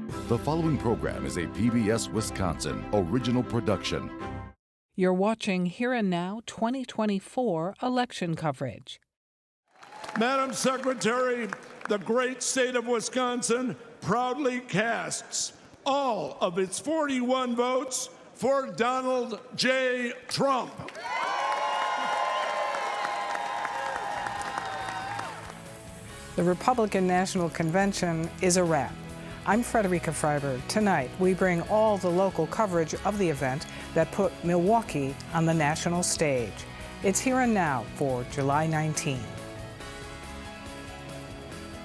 The following program is a PBS Wisconsin original production. You're watching Here and Now 2024 election coverage. Madam Secretary, the great state of Wisconsin proudly casts all of its 41 votes for Donald J. Trump. The Republican National Convention is a wrap. I'm Frederica Freiberg. Tonight, we bring all the local coverage of the event that put Milwaukee on the national stage. It's Here and Now for July 19.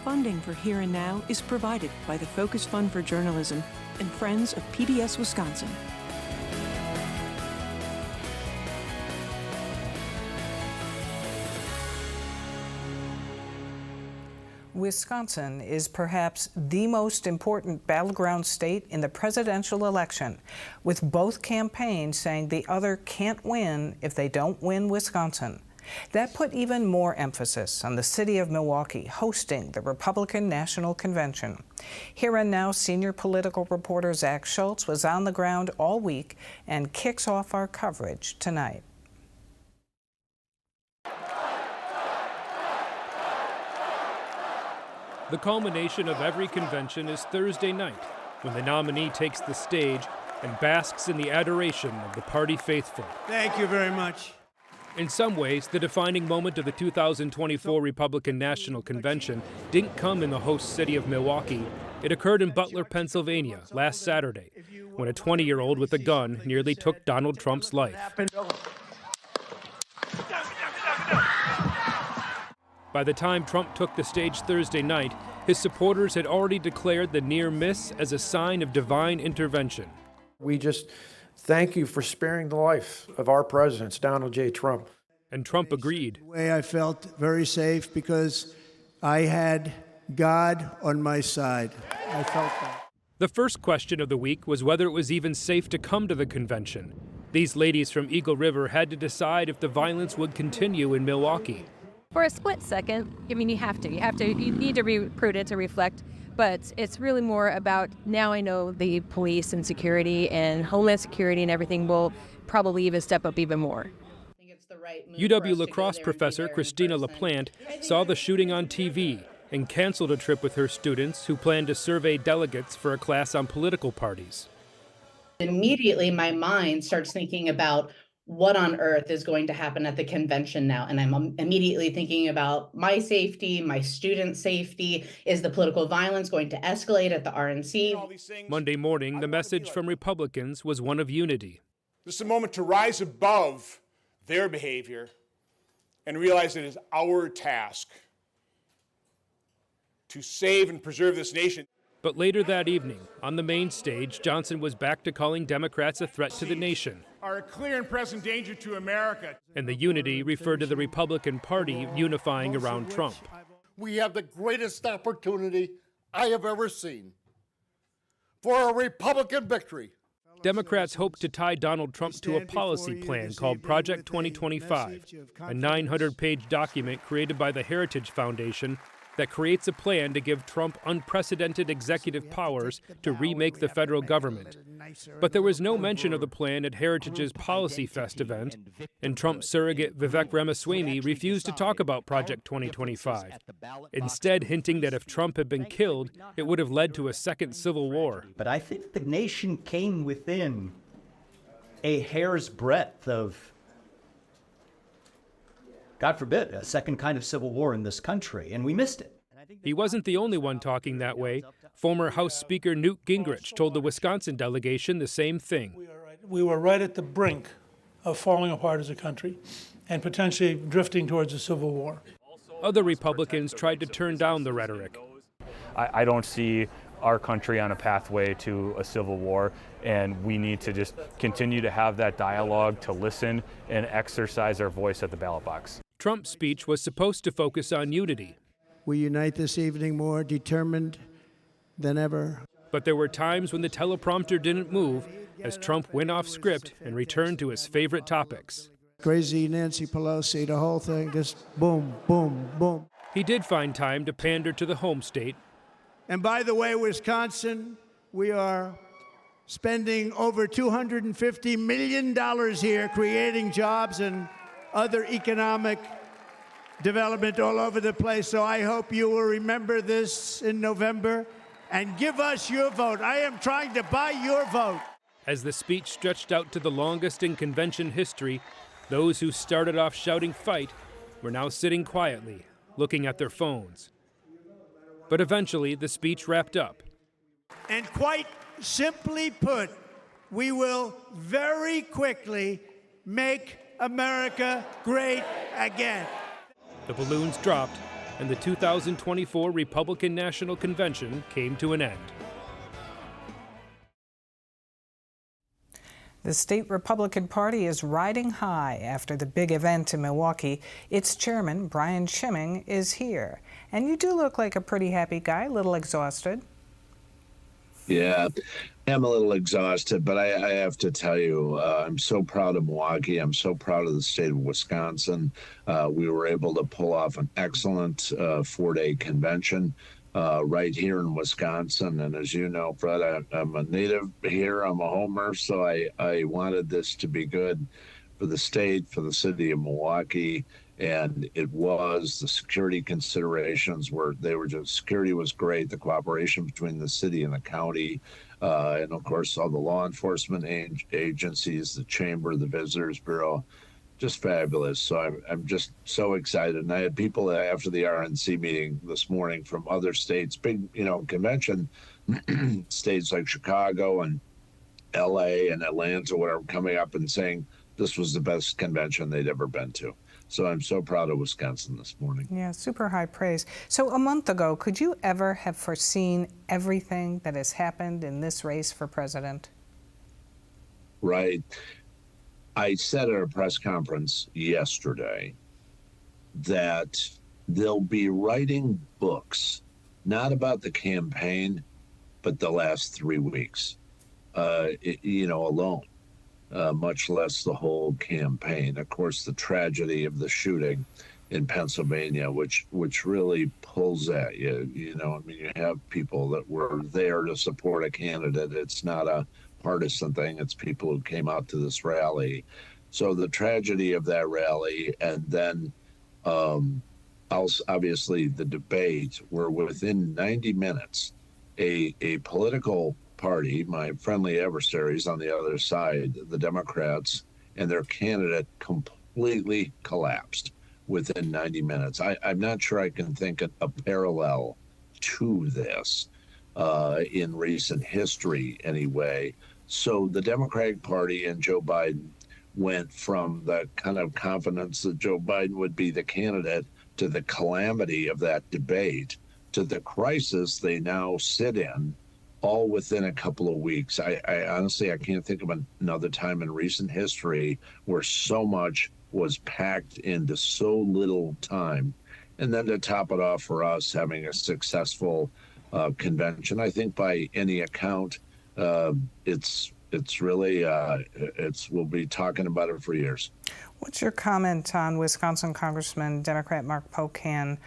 Funding for Here and Now is provided by the Focus Fund for Journalism and Friends of PBS Wisconsin. Wisconsin is perhaps the most important battleground state in the presidential election, with both campaigns saying the other can't win if they don't win Wisconsin. That put even more emphasis on the city of Milwaukee hosting the Republican National Convention. Here and Now senior political reporter Zach Schultz was on the ground all week and kicks off our coverage tonight. The culmination of every convention is Thursday night, when the nominee takes the stage and basks in the adoration of the party faithful. Thank you very much. In some ways, the defining moment of the 2024 Republican National Convention didn't come in the host city of Milwaukee. It occurred in Butler, Pennsylvania, last Saturday, when a 20-year-old with a gun nearly took Donald Trump's life. By the time Trump took the stage Thursday night, his supporters had already declared the near miss as a sign of divine intervention. We just thank you for sparing the life of our president, Donald J. Trump. And Trump agreed. The way I felt very safe because I had God on my side. I felt that. The first question of the week was whether it was even safe to come to the convention. These ladies from Eagle River had to decide if the violence would continue in Milwaukee. For a split second, I mean, you need to be prudent to reflect, but it's really more about now I know the police and security and Homeland Security and everything will probably even step up even more. UW La Crosse professor Christina LaPlante saw the shooting on TV and canceled a trip with her students who planned to survey delegates for a class on political parties. Immediately, my mind starts thinking about what on earth is going to happen at the convention now? And I'm immediately thinking about my safety, my students' safety. Is the political violence going to escalate at the RNC? Monday morning, the message from Republicans was one of unity. This is a moment to rise above their behavior and realize it is our task to save and preserve this nation. But later that evening, on the main stage, Johnson was back to calling Democrats a threat to the nation. Are a clear and present danger to America. And the unity referred to the Republican Party unifying around Trump. We have the greatest opportunity I have ever seen for a Republican victory. Democrats hope to tie Donald Trump to a policy plan called Project 2025, a 900-page document created by the Heritage Foundation that creates a plan to give Trump unprecedented executive powers to remake the federal government. But there was no mention of the plan at Heritage's Policy Fest event, and Trump surrogate Vivek Ramaswamy refused to talk about Project 2025, instead hinting that if Trump had been killed, it would have led to a second civil war. But I think the nation came within a hair's breadth of, God forbid, a second kind of civil war in this country, and we missed it. He wasn't the only one talking that way. Former House Speaker Newt Gingrich told the Wisconsin delegation the same thing. We were right at the brink of falling apart as a country and potentially drifting towards a civil war. Other Republicans tried to turn down the rhetoric. I don't see our country on a pathway to a civil war, and we need to just continue to have that dialogue, to listen and exercise our voice at the ballot box. Trump's speech was supposed to focus on unity. We unite this evening more determined than ever. But there were times when the teleprompter didn't move as Trump went off script and returned to his favorite topics. Crazy Nancy Pelosi, the whole thing, just boom, boom, boom. He did find time to pander to the home state. And by the way, Wisconsin, We are spending over $250 million here creating jobs and other economic development all over the place. So I hope you will remember this in November and give us your vote. I am trying to buy your vote. As the speech stretched out to the longest in convention history, those who started off shouting fight were now sitting quietly, looking at their phones. But eventually, the speech wrapped up. And quite simply put, we will very quickly make America great again. The balloons dropped, and the 2024 Republican National Convention came to an end. The state Republican Party is riding high after the big event in Milwaukee. Its chairman, Brian Schimming, is here. And you do look like a pretty happy guy, a little exhausted. Yeah, I'm a little exhausted, but I have to tell you, I'm so proud of Milwaukee. I'm so proud of the state of Wisconsin. We were able to pull off an excellent 4-day convention right here in Wisconsin. And as you know, Fred, I'm a native here. I'm a homer, so I wanted this to be good for the state, for the city of Milwaukee. And it was. The security considerations security was great. The cooperation between the city and the county, and of course, all the law enforcement agencies, the chamber, the visitors bureau, just fabulous. So I'm just so excited. And I had people after the RNC meeting this morning from other states, big, convention states like Chicago and LA and Atlanta, whatever, coming up and saying this was the best convention they'd ever been to. So I'm so proud of Wisconsin this morning. Yeah, super high praise. So a month ago, could you ever have foreseen everything that has happened in this race for president? Right. I said at a press conference yesterday that they'll be writing books, not about the campaign, but the last 3 weeks, alone. Much less the whole campaign. Of course, the tragedy of the shooting in Pennsylvania, which really pulls at you. You have people that were there to support a candidate. It's not a partisan thing. It's people who came out to this rally. So the tragedy of that rally, and then obviously the debate, were within 90 minutes, a political party, my friendly adversaries on the other side, the Democrats, and their candidate completely collapsed within 90 minutes. I'm not sure I can think of a parallel to this in recent history anyway. So the Democratic Party and Joe Biden went from the kind of confidence that Joe Biden would be the candidate to the calamity of that debate to the crisis they now sit in, all within a couple of weeks. I honestly, I can't think of another time in recent history where so much was packed into so little time. And then to top it off for us, having a successful convention, I think by any account, it's really, we'll be talking about it for years. What's your comment on Wisconsin Congressman Democrat Mark Pocan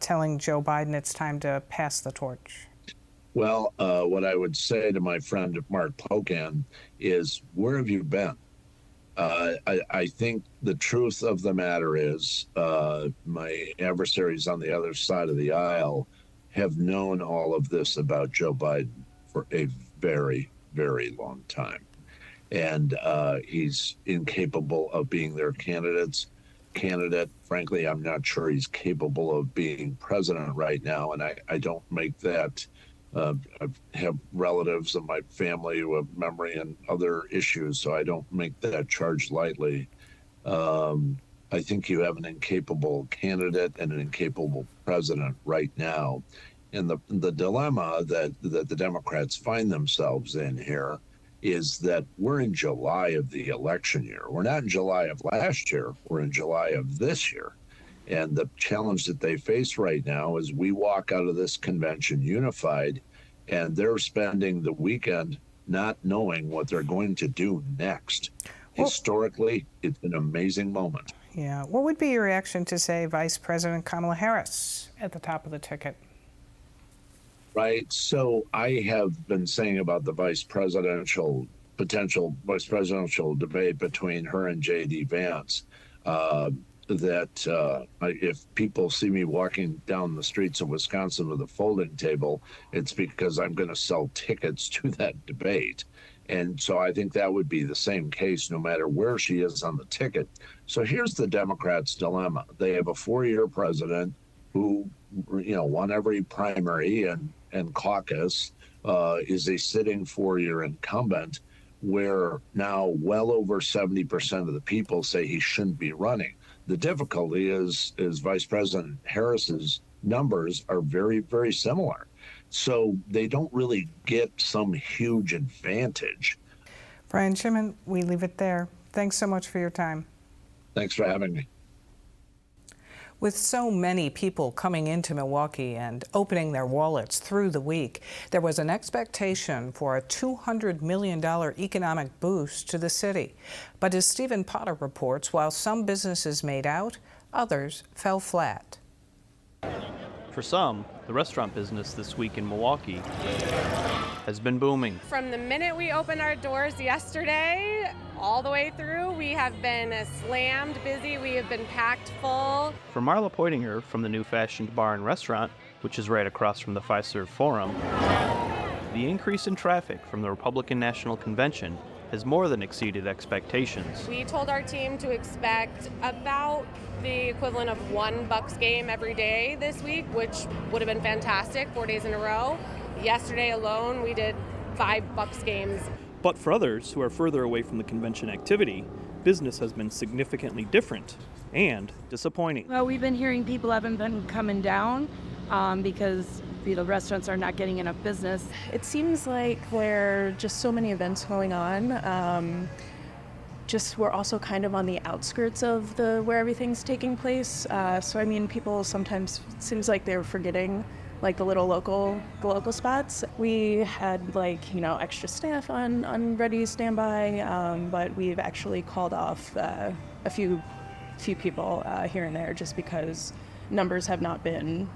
telling Joe Biden it's time to pass the torch? Well, what I would say to my friend Mark Pocan is, where have you been? I think the truth of the matter is my adversaries on the other side of the aisle have known all of this about Joe Biden for a very, very long time. And he's incapable of being their candidate. Frankly, I'm not sure he's capable of being president right now. And I don't make that. I have relatives in my family who have memory and other issues, so I don't make that charge lightly. I think you have an incapable candidate and an incapable president right now. And the dilemma that the Democrats find themselves in here is that we're in July of the election year. We're not in July of last year. We're in July of this year. And the challenge that they face right now is we walk out of this convention unified, and they're spending the weekend not knowing what they're going to do next. Historically, it's an amazing moment. Yeah. What would be your reaction to, say, Vice President Kamala Harris at the top of the ticket? right? So I have been saying about the potential vice presidential debate between her and J.D. Vance, if people see me walking down the streets of Wisconsin with a folding table, it's because I'm going to sell tickets to that debate. And so I think that would be the same case no matter where she is on the ticket. So here's the Democrats' dilemma. They have a 4-year president who, won every primary and caucus, is a sitting 4-year incumbent, where now well over 70% of the people say he shouldn't be running. The difficulty is Vice President Harris's numbers are very, very similar. So they don't really get some huge advantage. Brian Shimon, we leave it there. Thanks so much for your time. Thanks for having me. With so many people coming into Milwaukee and opening their wallets through the week, there was an expectation for a $200 million economic boost to the city. But as Stephen Potter reports, while some businesses made out, others fell flat. For some, the restaurant business this week in Milwaukee has been booming. From the minute we opened our doors yesterday, all the way through, we have been slammed busy. We have been packed full. For Marla Poitinger from the New Fashioned Bar and Restaurant, which is right across from the Fiserv Forum, the increase in traffic from the Republican National Convention has more than exceeded expectations. We told our team to expect about the equivalent of one Bucks game every day this week, which would have been fantastic, 4 days in a row. Yesterday alone, we did 5 Bucks games. But for others who are further away from the convention activity, business has been significantly different and disappointing. Well, we've been hearing people haven't been coming down because restaurants are not getting enough business. It seems like there are just so many events going on. We're also kind of on the outskirts of where everything's taking place. People sometimes, it seems like they're forgetting the local spots. We had extra staff on ready standby, but we've actually called off a few people here and there just because numbers have not been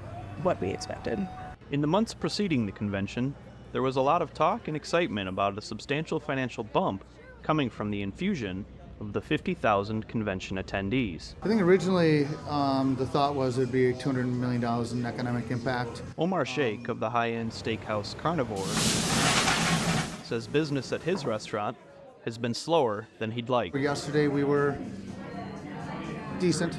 what we expected. In the months preceding the convention, there was a lot of talk and excitement about a substantial financial bump coming from the infusion of the 50,000 convention attendees. I think originally the thought was it'd be $200 million in economic impact. Omar Sheikh of the high-end steakhouse Carnivore says business at his restaurant has been slower than he'd like. Yesterday we were decent,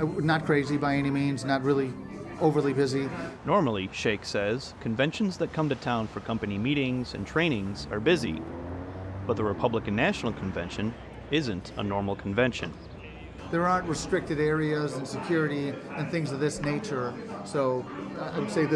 not crazy by any means, not really overly busy. Normally, Sheikh says, conventions that come to town for company meetings and trainings are busy, but the Republican National Convention isn't a normal convention. There aren't restricted areas and security and things of this nature, so I would say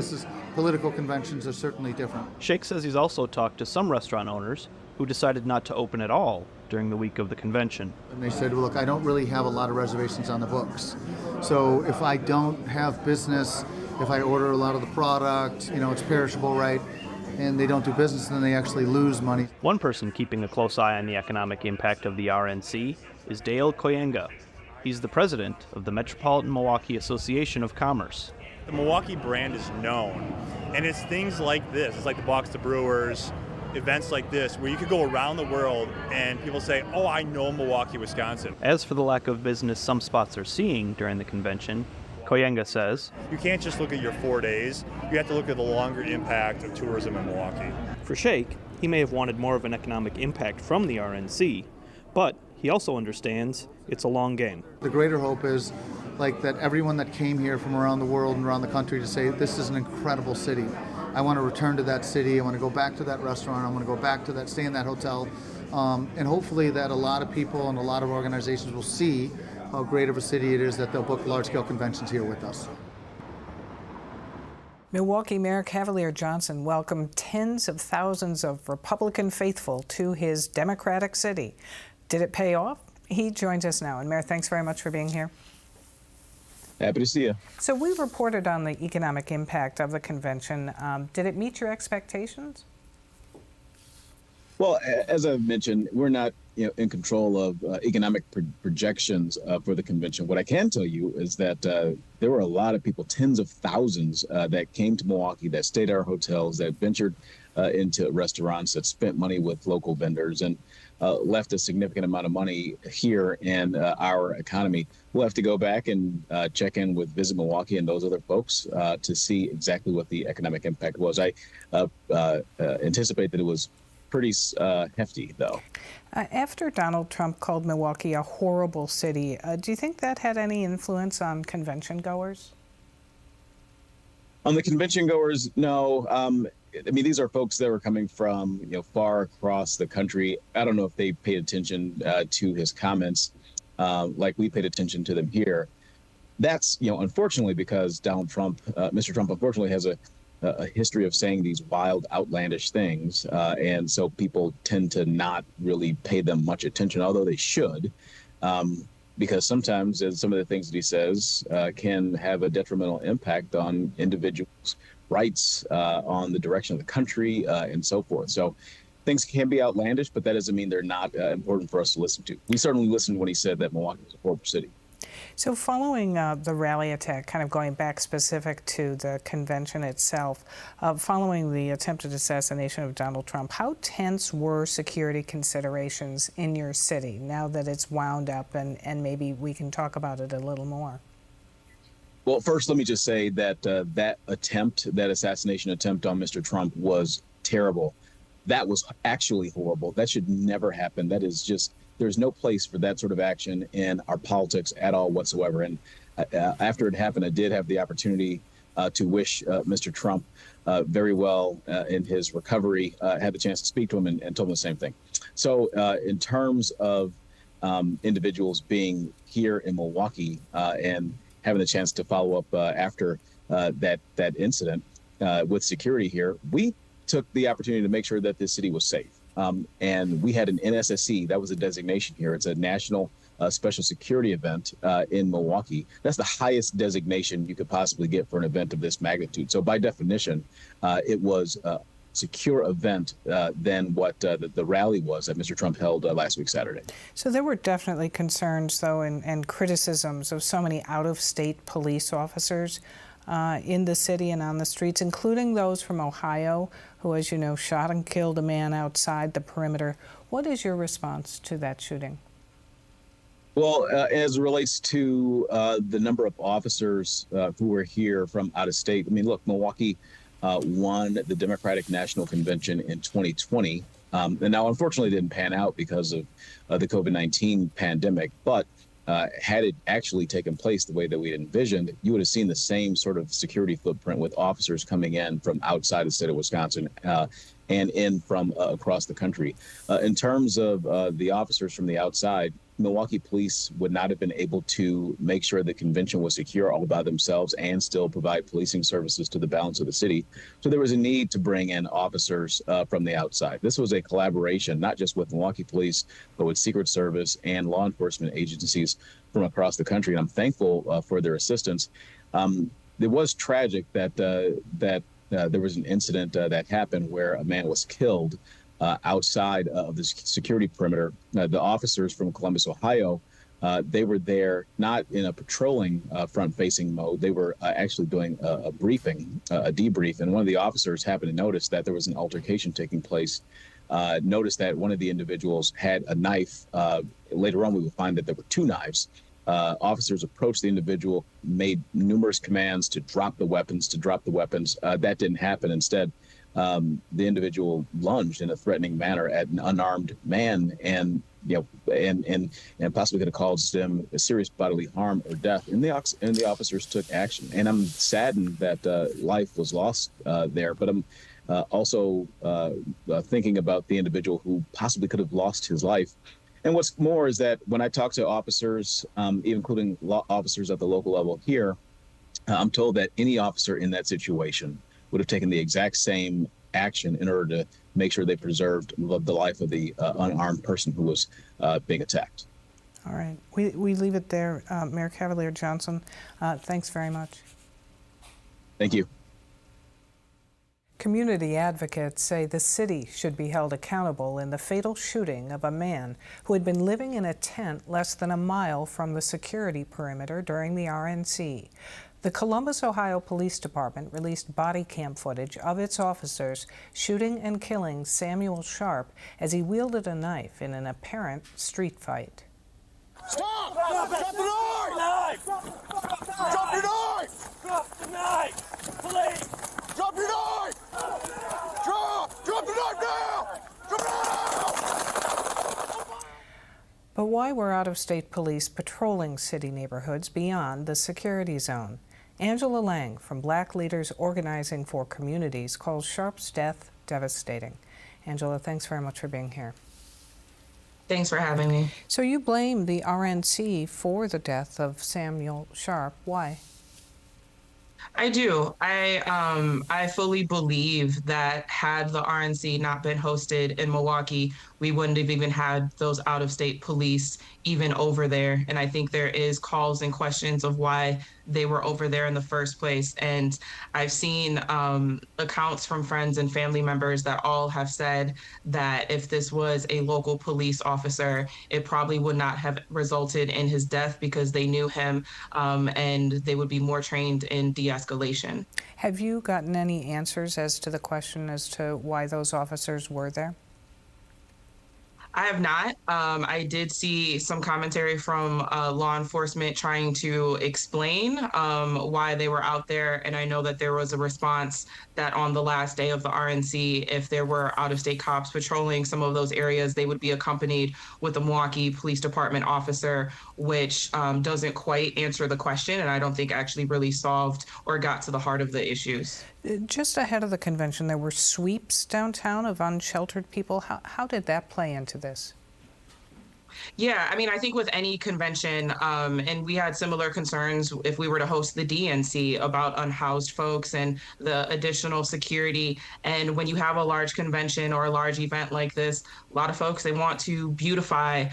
political conventions are certainly different. Sheikh says he's also talked to some restaurant owners who decided not to open at all during the week of the convention. And they said, look, I don't really have a lot of reservations on the books. So if I don't have business, if I order a lot of the product, it's perishable, right? And they don't do business, then they actually lose money. One person keeping a close eye on the economic impact of the RNC is Dale Koyenga. He's the president of the Metropolitan Milwaukee Association of Commerce. The Milwaukee brand is known, and it's things like this. It's like the Box to Brewers, events like this, where you could go around the world and people say, oh, I know Milwaukee, Wisconsin. As for the lack of business some spots are seeing during the convention, Koyenga says, you can't just look at your 4 days. You have to look at the longer impact of tourism in Milwaukee. For Sheikh, he may have wanted more of an economic impact from the RNC, but he also understands it's a long game. The greater hope is that everyone that came here from around the world and around the country to say, this is an incredible city. I want to return to that city. I want to go back to that restaurant. I want to go back to stay in that hotel. And hopefully that a lot of people and a lot of organizations will see how great of a city it is that they'll book large-scale conventions here with us. Milwaukee Mayor Cavalier Johnson welcomed tens of thousands of Republican faithful to his Democratic city. Did it pay off? He joins us now. And Mayor, thanks very much for being here. Happy to see you. So we reported on the economic impact of the convention. Did it meet your expectations? Well, as I've mentioned, we're not in control of economic projections for the convention. What I can tell you is that there were a lot of people, tens of thousands, that came to Milwaukee, that stayed at our hotels, that ventured into restaurants, that spent money with local vendors, and left a significant amount of money here in our economy. We'll have to go back and check in with Visit Milwaukee and those other folks to see exactly what the economic impact was. I anticipate that it was pretty hefty, though. After Donald Trump called Milwaukee a horrible city, do you think that had any influence on convention goers? On the convention goers, no. I mean, these are folks that were coming from far across the country. I don't know if they paid attention to his comments like we paid attention to them here. That's unfortunately because Donald Trump, Mr. Trump, unfortunately has a history of saying these wild, outlandish things, and so people tend to not really pay them much attention, although they should, because sometimes some of the things that he says can have a detrimental impact on individuals' rights, on the direction of the country, and so forth. So things can be outlandish, but that doesn't mean they're not important for us to listen to. We certainly listened when he said that Milwaukee was a horrible city. So following the rally attack, kind of going back specific to the convention itself, following the attempted assassination of Donald Trump, how tense were security considerations in your city now that it's wound up, and maybe we can talk about it a little more? Well, first, let me just say that that assassination attempt on Mr. Trump was terrible. That was actually horrible. That should never happen. That is just, there's no place for that sort of action in our politics at all whatsoever. And after it happened, I did have the opportunity to wish Mr. Trump very well in his recovery. Had the chance to speak to him and told him the same thing. So in terms of individuals being here in Milwaukee and having the chance to follow up after that incident with security here, we took the opportunity to make sure that this city was safe. And we had an NSSE, that was a designation here. It's a national special security event in Milwaukee. That's the highest designation you could possibly get for an event of this magnitude. So by definition, it was a secure event than what the rally was that Mr. Trump held last week, Saturday. So there were definitely concerns, though, and criticisms of so many out-of-state police officers in the city and on the streets, including those from Ohio, who, as you know, shot and killed a man outside the perimeter. What is your response to that shooting? Well, as it relates to the number of officers who were here from out of state, I mean, look, Milwaukee won the Democratic National Convention in 2020. And now, unfortunately, it didn't pan out because of the COVID-19 pandemic. But had it actually taken place the way that we envisioned, you would have seen the same sort of security footprint with officers coming in from outside the state of Wisconsin and in from across the country. In terms of the officers from the outside, Milwaukee police would not have been able to make sure the convention was secure all by themselves and still provide policing services to the balance of the city. So there was a need to bring in officers from the outside. This was a collaboration, not just with Milwaukee police, but with Secret Service and law enforcement agencies from across the country. And I'm thankful for their assistance. It was tragic that there was an incident that happened where a man was killed outside of the security perimeter. The officers from Columbus, Ohio, they were there not in a patrolling front-facing mode. They were actually doing a briefing, a debrief, and one of the officers happened to notice that there was an altercation taking place. Noticed that one of the individuals had a knife. Later on, we would find that there were two knives. Officers approached the individual, made numerous commands to drop the weapons, That didn't happen. Instead, the individual lunged in a threatening manner at an unarmed man, and possibly could have caused them a serious bodily harm or death. And the officers took action. And I'm saddened that life was lost there. But I'm also thinking about the individual who possibly could have lost his life. And what's more is that when I talk to officers, including officers at the local level here, I'm told that any officer in that situation would have taken the exact same action in order to make sure they preserved the life of the unarmed person who was being attacked. All right. We leave it there. Mayor Cavalier Johnson, thanks very much. Thank you. Community advocates say the city should be held accountable in the fatal shooting of a man who had been living in a tent less than a mile from the security perimeter during the RNC. The Columbus, Ohio Police Department released body cam footage of its officers shooting and killing Samuel Sharp as he wielded a knife in an apparent street fight. Stop! Drop the knife! Drop your knife! Drop the knife! Please! Drop your knife! Drop the knife now! Drop it now! But why were out-of-state police patrolling city neighborhoods beyond the security zone? Angela Lang from Black Leaders Organizing for Communities calls Sharp's death devastating. Angela, thanks very much for being here. Thanks for having me. So you blame the RNC for the death of Samuel Sharp. Why? I do. I fully believe that had the RNC not been hosted in Milwaukee, we wouldn't have even had those out-of-state police even over there. And I think there is calls and questions of why they were over there in the first place. And I've seen accounts from friends and family members that all have said that if this was a local police officer, it probably would not have resulted in his death because they knew him and they would be more trained in de-escalation. Have you gotten any answers as to the question as to why those officers were there? I have not. I did see some commentary from law enforcement trying to explain why they were out there. And I know that there was a response that on the last day of the RNC, if there were out-of-state cops patrolling some of those areas, they would be accompanied with a Milwaukee Police Department officer, which doesn't quite answer the question. And I don't think actually really solved or got to the heart of the issues. Just ahead of the convention, there were sweeps downtown of unsheltered people. How did that play into this? Yeah, I mean, I think with any convention, and we had similar concerns if we were to host the DNC about unhoused folks and the additional security. And when you have a large convention or a large event like this, a lot of folks, they want to beautify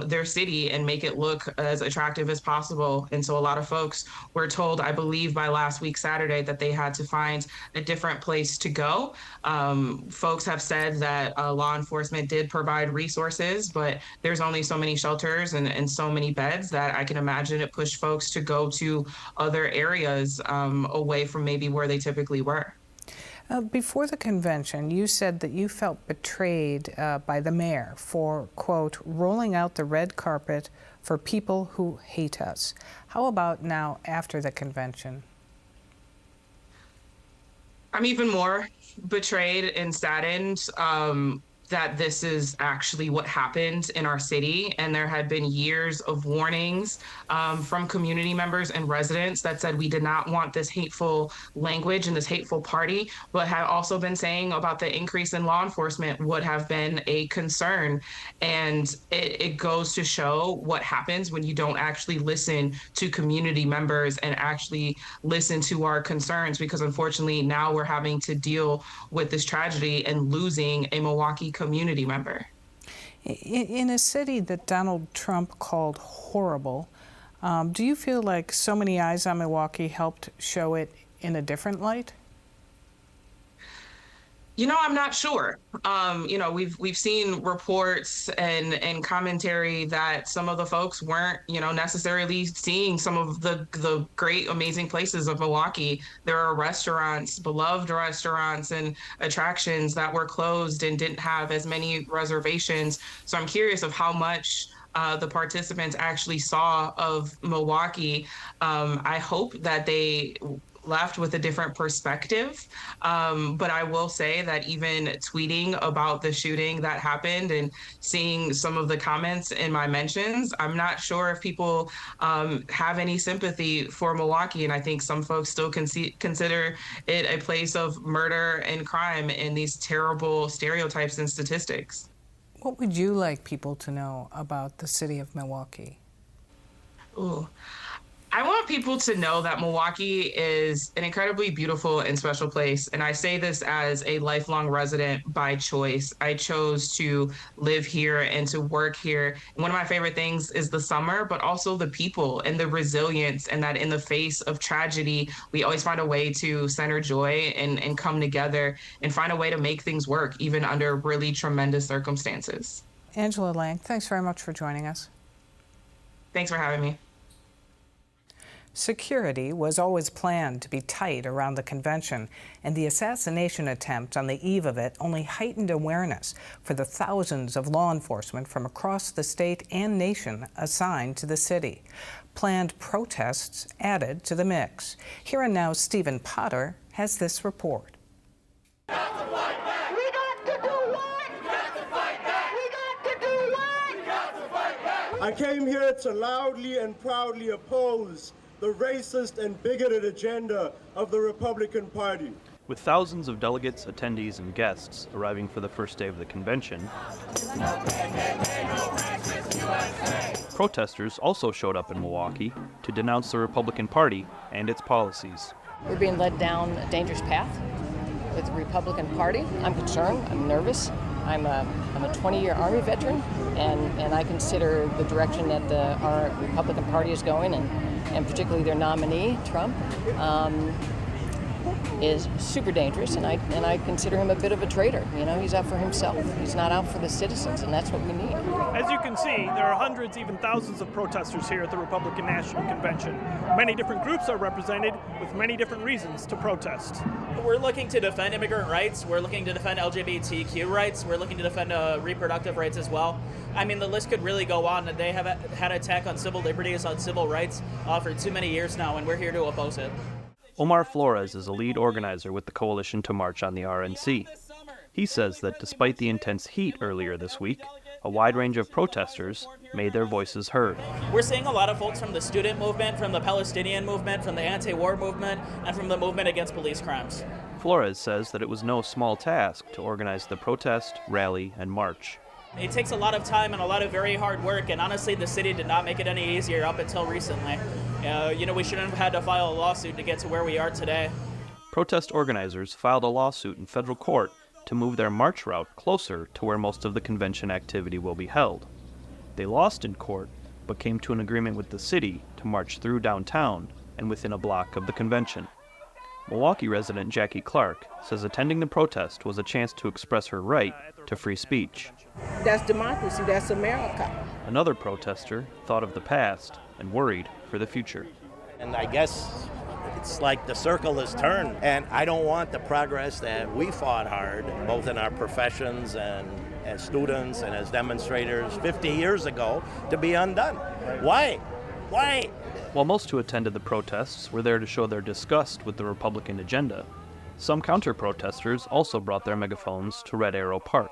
their city and make it look as attractive as possible. And so a lot of folks were told, I believe by last week, Saturday, that they had to find a different place to go. Folks have said that law enforcement did provide resources, but there's only so many shelters and so many beds that I can imagine it pushed folks to go to other areas away from maybe where they typically were. Before the convention, you said that you felt betrayed by the mayor for, quote, rolling out the red carpet for people who hate us. How about now after the convention? I'm even more betrayed and saddened that this is actually what happened in our city. And there had been years of warnings from community members and residents that said we did not want this hateful language and this hateful party, but have also been saying about the increase in law enforcement would have been a concern. And it goes to show what happens when you don't actually listen to community members and actually listen to our concerns, because unfortunately now we're having to deal with this tragedy and losing a Milwaukee community member. In a city that Donald Trump called horrible, do you feel like So Many Eyes on Milwaukee helped show it in a different light? You know, I'm not sure. You know, we've seen reports and commentary that some of the folks weren't, you know, necessarily seeing some of the great, amazing places of Milwaukee. There are restaurants, beloved restaurants and attractions that were closed and didn't have as many reservations. So I'm curious of how much the participants actually saw of Milwaukee. I hope that they left with a different perspective. But I will say that even tweeting about the shooting that happened and seeing some of the comments in my mentions, I'm not sure if people have any sympathy for Milwaukee. And I think some folks still consider it a place of murder and crime and these terrible stereotypes and statistics. What would you like people to know about the city of Milwaukee? Ooh. I want people to know that Milwaukee is an incredibly beautiful and special place. And I say this as a lifelong resident by choice. I chose to live here and to work here. And one of my favorite things is the summer, but also the people and the resilience, and that in the face of tragedy, we always find a way to center joy and come together and find a way to make things work, even under really tremendous circumstances. Angela Lang, thanks very much for joining us. Thanks for having me. Security was always planned to be tight around the convention, and the assassination attempt on the eve of it only heightened awareness for the thousands of law enforcement from across the state and nation assigned to the city. Planned protests added to the mix. Here and now, Stephen Potter has this report. I came here to loudly and proudly oppose the racist and bigoted agenda of the Republican Party. With thousands of delegates, attendees, and guests arriving for the first day of the convention, protesters also showed up in Milwaukee to denounce the Republican Party and its policies. We're being led down a dangerous path with the Republican Party. I'm concerned, I'm nervous. I'm a 20-year Army veteran, and I consider the direction that our Republican Party is going, and particularly their nominee, Trump, is super dangerous, and I consider him a bit of a traitor. You know, he's out for himself. He's not out for the citizens, and that's what we need. As you can see, there are hundreds, even thousands of protesters here at the Republican National Convention. Many different groups are represented with many different reasons to protest. We're looking to defend immigrant rights. We're looking to defend LGBTQ rights. We're looking to defend reproductive rights as well. I mean, the list could really go on. They have had an attack on civil liberties, on civil rights for too many years now, and we're here to oppose it. Omar Flores is a lead organizer with the Coalition to March on the RNC. He says that despite the intense heat earlier this week, a wide range of protesters made their voices heard. We're seeing a lot of folks from the student movement, from the Palestinian movement, from the anti-war movement, and from the movement against police crimes. Flores says that it was no small task to organize the protest, rally, and march. It takes a lot of time and a lot of very hard work, and honestly, the city did not make it any easier up until recently. We shouldn't have had to file a lawsuit to get to where we are today. Protest organizers filed a lawsuit in federal court to move their march route closer to where most of the convention activity will be held. They lost in court, but came to an agreement with the city to march through downtown and within a block of the convention. Milwaukee resident Jackie Clark says attending the protest was a chance to express her right to free speech. That's democracy, that's America. Another protester thought of the past and worried for the future. And I guess it's like the circle is turned, and I don't want the progress that we fought hard, both in our professions and as students and as demonstrators 50 years ago, to be undone. Why? Why? While most who attended the protests were there to show their disgust with the Republican agenda, some counter-protesters also brought their megaphones to Red Arrow Park.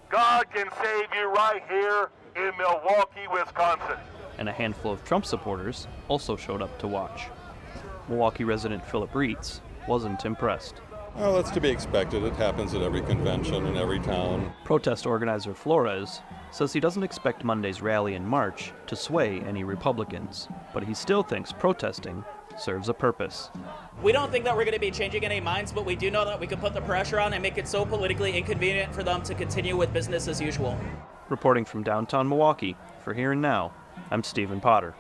God can save you right here in Milwaukee, Wisconsin. And a handful of Trump supporters also showed up to watch. Milwaukee resident Philip Reitz wasn't impressed. Well, that's to be expected. It happens at every convention in every town. Protest organizer Flores says he doesn't expect Monday's rally and march to sway any Republicans, but he still thinks protesting serves a purpose. We don't think that we're going to be changing any minds, but we do know that we can put the pressure on and make it so politically inconvenient for them to continue with business as usual. Reporting from downtown Milwaukee, for Here and Now, I'm Stephen Potter.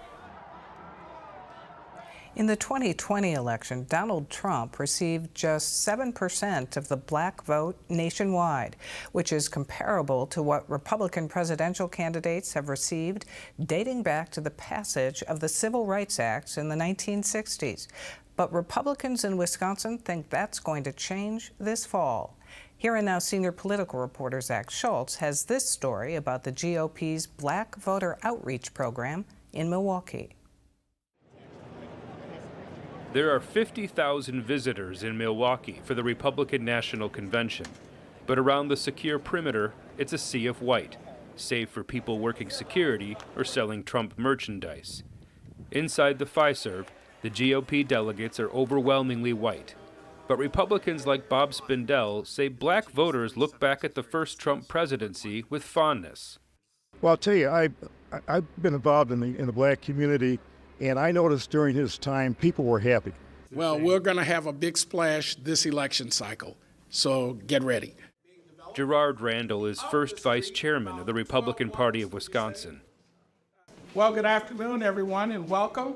In the 2020 election, Donald Trump received just 7% of the black vote nationwide, which is comparable to what Republican presidential candidates have received dating back to the passage of the Civil Rights Act in the 1960s. But Republicans in Wisconsin think that's going to change this fall. Here and Now senior political reporter Zach Schultz has this story about the GOP's Black Voter Outreach Program in Milwaukee. There are 50,000 visitors in Milwaukee for the Republican National Convention. But around the secure perimeter, it's a sea of white, save for people working security or selling Trump merchandise. Inside the Fiserv, the GOP delegates are overwhelmingly white. But Republicans like Bob Spindell say black voters look back at the first Trump presidency with fondness. Well, I'll tell you, I've been involved in the black community And I noticed during his time, people were happy. Well, we're going to have a big splash this election cycle, so get ready. Gerard Randall is first vice chairman of the Republican Party of Wisconsin. Well, good afternoon, everyone, and welcome.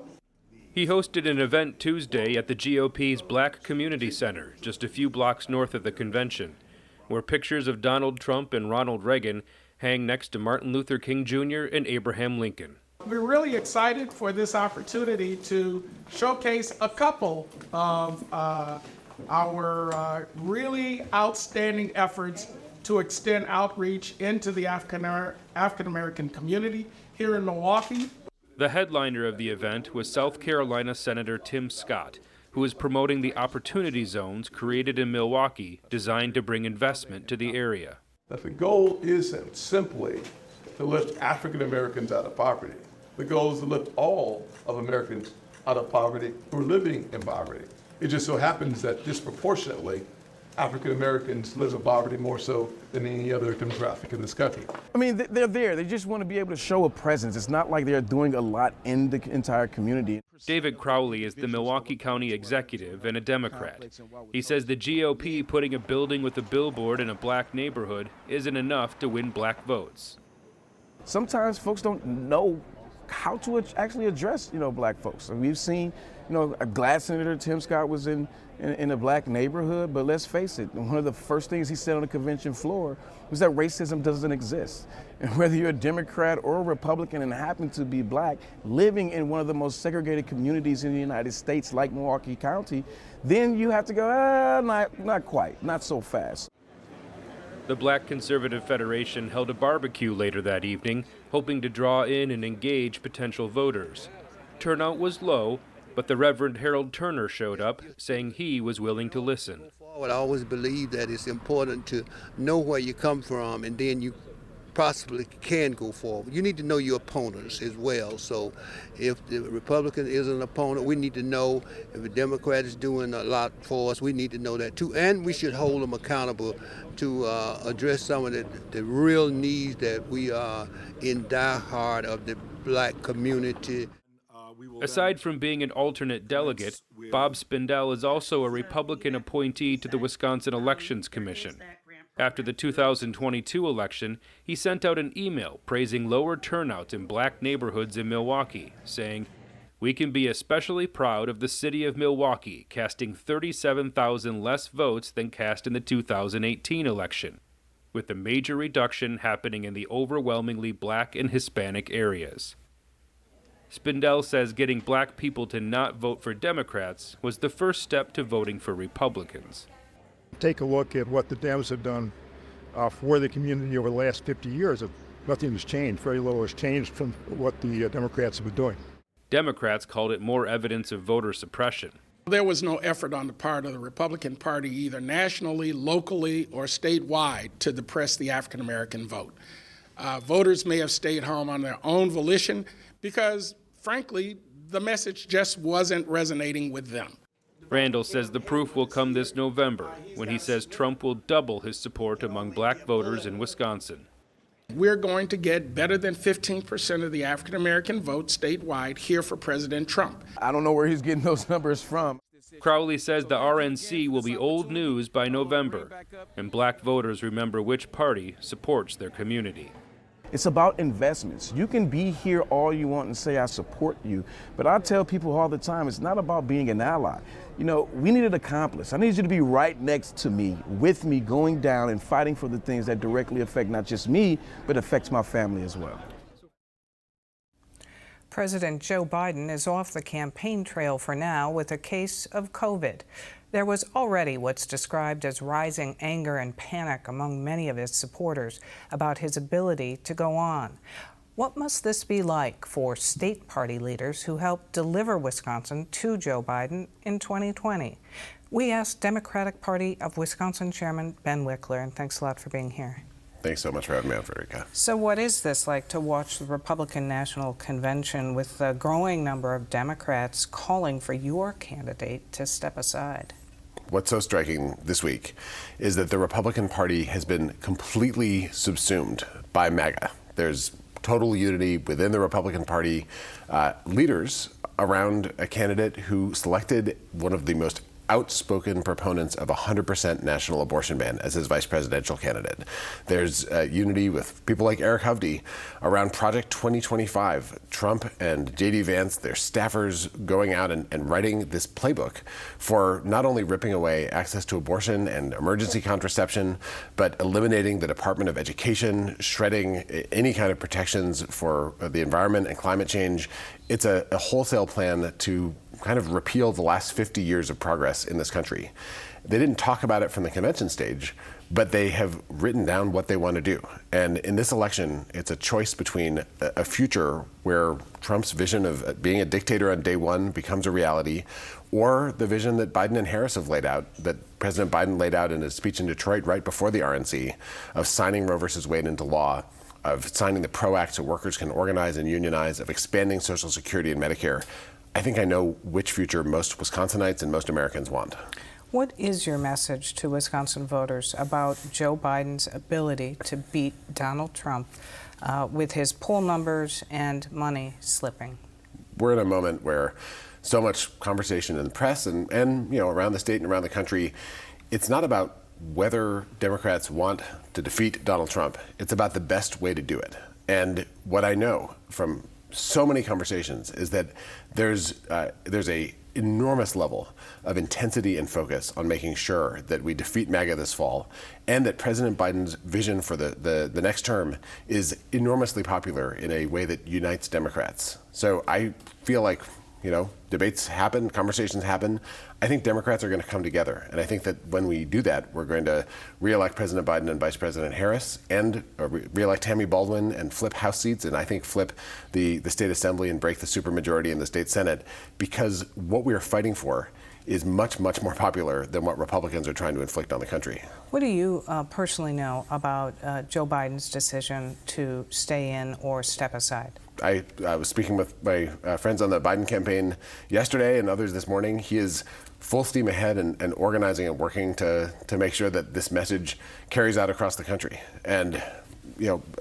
He hosted an event Tuesday at the GOP's Black Community Center, just a few blocks north of the convention, where pictures of Donald Trump and Ronald Reagan hang next to Martin Luther King Jr. and Abraham Lincoln. We're really excited for this opportunity to showcase a couple of our really outstanding efforts to extend outreach into the African-American community here in Milwaukee. The headliner of the event was South Carolina Senator Tim Scott, who is promoting the Opportunity Zones created in Milwaukee designed to bring investment to the area. That the goal isn't simply to lift African Americans out of poverty. The goal is to lift all of Americans out of poverty who are living in poverty. It just so happens that disproportionately, African Americans live in poverty more so than any other demographic in this country. I mean, they're there. They just want to be able to show a presence. It's not like they're doing a lot in the entire community. David Crowley is the Milwaukee County executive and a Democrat. He says the GOP putting a building with a billboard in a black neighborhood isn't enough to win black votes. Sometimes folks don't know how to actually address, black folks. And we've seen, a glad Senator Tim Scott was in a black neighborhood, but let's face it, one of the first things he said on the convention floor was that racism doesn't exist. And whether you're a Democrat or a Republican and happen to be black, living in one of the most segregated communities in the United States, like Milwaukee County, then you have to go, not quite, not so fast. The Black Conservative Federation held a barbecue later that evening, hoping to draw in and engage potential voters. Turnout was low, but the Reverend Harold Turner showed up, saying he was willing to listen. I always believe that it's important to know where you come from, and then you possibly can go forward. You need to know your opponents as well. So if the Republican is an opponent, we need to know. If the Democrat is doing a lot for us, we need to know that too. And we should hold them accountable to address some of the real needs that we are in die hard of the black community. Aside from being an alternate delegate, Bob Spindell is also a Republican appointee to the Wisconsin Elections Commission. After the 2022 election, he sent out an email praising lower turnout in black neighborhoods in Milwaukee, saying, "We can be especially proud of the city of Milwaukee casting 37,000 less votes than cast in the 2018 election, with the major reduction happening in the overwhelmingly black and Hispanic areas." Spindell says getting black people to not vote for Democrats was the first step to voting for Republicans. Take a look at what the Dems have done for the community over the last 50 years. Nothing has changed. Very little has changed from what the Democrats have been doing. Democrats called it more evidence of voter suppression. There was no effort on the part of the Republican Party, either nationally, locally, or statewide, to depress the African American vote. Voters may have stayed home on their own volition because, frankly, the message just wasn't resonating with them. Randall says the proof will come this November when he says Trump will double his support among black voters in Wisconsin. We're going to get better than 15% of the African American vote statewide here for President Trump. I don't know where he's getting those numbers from. Crowley says the RNC will be old news by November, and black voters remember which party supports their community. It's about investments. You can be here all you want and say, I support you. But I tell people all the time, it's not about being an ally. We need an accomplice. I need you to be right next to me, with me, going down and fighting for the things that directly affect not just me, but affects my family as well. President Joe Biden is off the campaign trail for now with a case of COVID. There was already what's described as rising anger and panic among many of his supporters about his ability to go on. What must this be like for state party leaders who helped deliver Wisconsin to Joe Biden in 2020? We asked Democratic Party of Wisconsin Chairman Ben Wickler, and thanks a lot for being here. Thanks so much for having me on, Frederica. So what is this like to watch the Republican National Convention with a growing number of Democrats calling for your candidate to step aside? What's so striking this week is that the Republican Party has been completely subsumed by MAGA. There's total unity within the Republican Party. Leaders around a candidate who selected one of the most outspoken proponents of 100% national abortion ban as his vice presidential candidate. There's unity with people like Eric Hovde around Project 2025. Trump and J.D. Vance, their staffers going out and writing this playbook for not only ripping away access to abortion and emergency contraception, but eliminating the Department of Education, shredding any kind of protections for the environment and climate change. It's a wholesale plan to kind of repeal the last 50 years of progress in this country. They didn't talk about it from the convention stage, but they have written down what they want to do. And in this election, it's a choice between a future where Trump's vision of being a dictator on day one becomes a reality, or the vision that Biden and Harris have laid out, that President Biden laid out in his speech in Detroit right before the RNC, of signing Roe versus Wade into law, of signing the PRO Act so workers can organize and unionize, of expanding Social Security and Medicare. I think I know which future most Wisconsinites and most Americans want. What is your message to Wisconsin voters about Joe Biden's ability to beat Donald Trump with his poll numbers and money slipping? We're in a moment where so much conversation in the press and around the state and around the country, it's not about whether Democrats want to defeat Donald Trump. It's about the best way to do it. And what I know from so many conversations is that there's a enormous level of intensity and focus on making sure that we defeat MAGA this fall, and that President Biden's vision for the next term is enormously popular in a way that unites Democrats. So I feel like, debates happen, conversations happen. I think Democrats are going to come together. And I think that when we do that, we're going to reelect President Biden and Vice President Harris, and reelect Tammy Baldwin and flip House seats, and I think flip the state assembly and break the supermajority in the state Senate, because what we are fighting for is much, much more popular than what Republicans are trying to inflict on the country. What do you personally know about Joe Biden's decision to stay in or step aside? I was speaking with my friends on the Biden campaign yesterday and others this morning. He is full steam ahead and organizing and working to make sure that this message carries out across the country. And,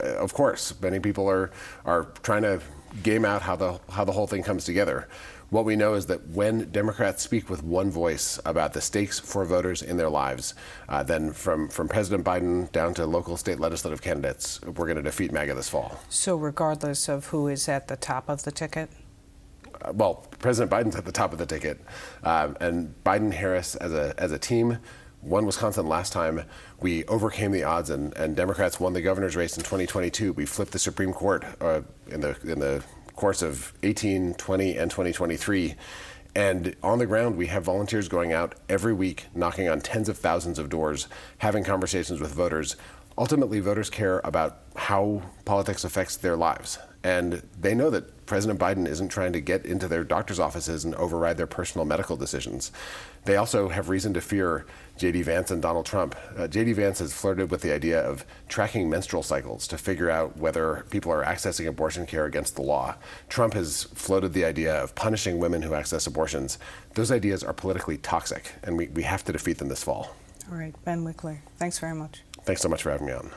of course, many people are trying to game out how the whole thing comes together. What we know is that when Democrats speak with one voice about the stakes for voters in their lives, then from President Biden down to local state legislative candidates, we're going to defeat MAGA this fall. So regardless of who is at the top of the ticket? Well, President Biden's at the top of the ticket, and Biden-Harris as a team won Wisconsin last time. We overcame the odds, and Democrats won the governor's race in 2022. We flipped the Supreme Court in the course of 18, 20, and 2023. And on the ground, we have volunteers going out every week, knocking on tens of thousands of doors, having conversations with voters. Ultimately, voters care about how politics affects their lives. And they know that President Biden isn't trying to get into their doctor's offices and override their personal medical decisions. They also have reason to fear J.D. Vance and Donald Trump. J.D. Vance has flirted with the idea of tracking menstrual cycles to figure out whether people are accessing abortion care against the law. Trump has floated the idea of punishing women who access abortions. Those ideas are politically toxic, and we have to defeat them this fall. All right, Ben Wickler, thanks very much. Thanks so much for having me on.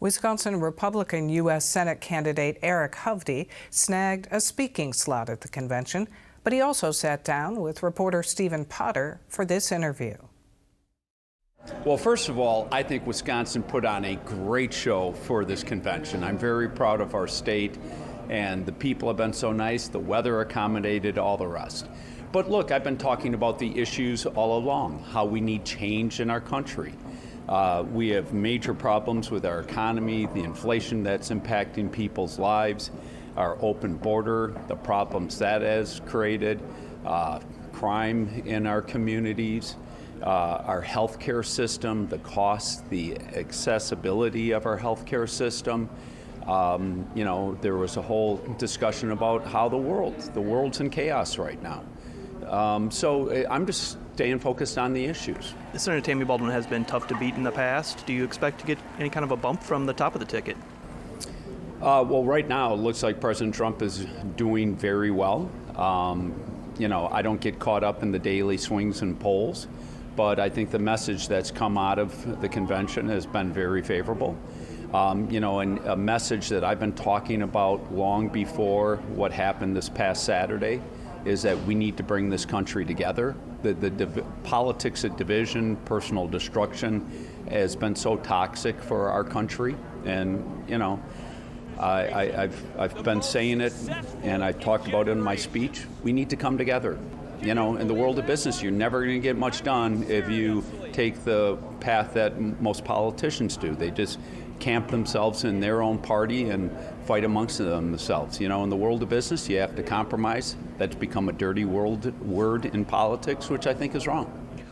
Wisconsin Republican U.S. Senate candidate Eric Hovde snagged a speaking slot at the convention, but he also sat down with reporter Stephen Potter for this interview. Well, first of all, I think Wisconsin put on a great show for this convention. I'm very proud of our state, and the people have been so nice, the weather accommodated, all the rest. But look, I've been talking about the issues all along, how we need change in our country. We have major problems with our economy, the inflation that's impacting people's lives, our open border, the problems that has created, crime in our communities, our healthcare system, the costs, the accessibility of our healthcare system. There was a whole discussion about how the world's in chaos right now. So I'm just staying focused on the issues. Senator Tammy Baldwin has been tough to beat in the past. Do you expect to get any kind of a bump from the top of the ticket? Well, right now it looks like President Trump is doing very well. I don't get caught up in the daily swings and polls, but I think the message that's come out of the convention has been very favorable. And a message that I've been talking about long before what happened this past Saturday is that we need to bring this country together. The politics of division, personal destruction has been so toxic for our country. And, I've been saying it, and I talked about it in my speech. We need to come together. In the world of business, you're never going to get much done if you take the path that most politicians do. They just camp themselves in their own party and fight amongst themselves. In the world of business, you have to compromise. That's become a dirty word in politics, which I think is wrong.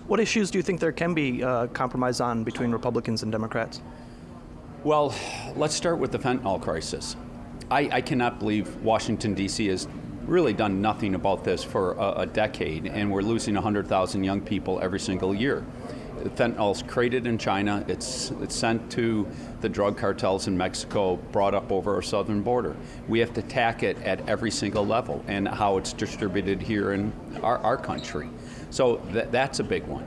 What issues do you think there can be compromise on between Republicans and Democrats? Well, let's start with the fentanyl crisis. I cannot believe Washington, D.C. has really done nothing about this for a decade, and we're losing 100,000 young people every single year. Fentanyl's created in China. It's sent to the drug cartels in Mexico, brought up over our southern border. We have to attack it at every single level, and how it's distributed here in our country. So that's a big one.